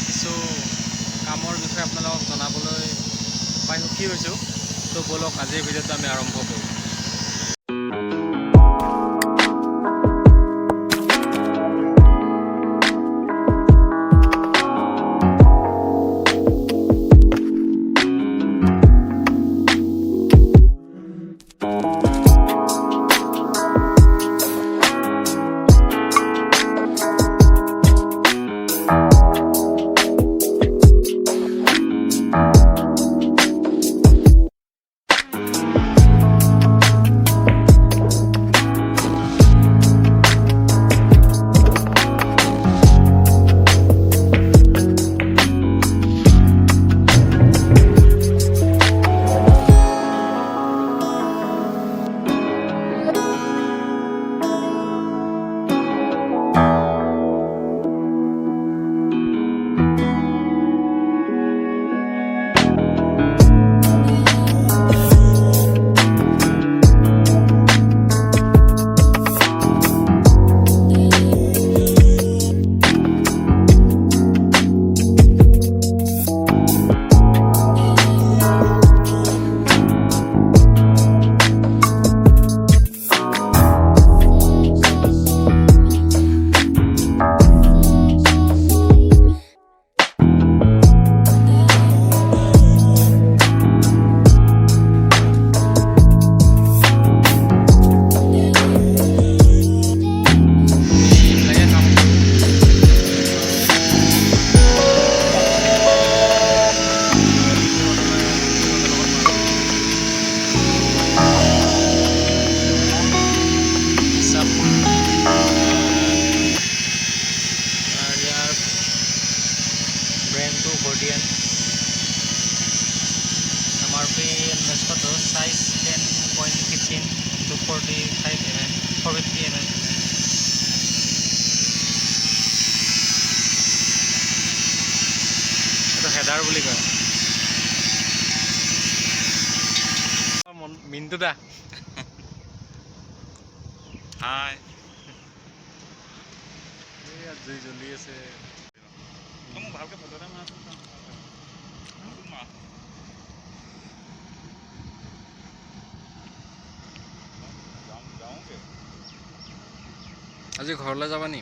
কিছু কামৰ বিষয়ে আপোনালোকক জনাবলৈ পাই সুখী হৈছোঁ। তো বলক আজিৰ ভিডিঅ'টো আমি আৰম্ভ কৰোঁ। MRP Nescoto size 10.15 to 45 mm, 450 mm. Itu header বুলি কয়। মিন্টু দা হাই এই জুই জ্বলি আছে। তুমি ভালকে ফটো এটা মাৰা। আজি ঘৰলৈ যাবা নি?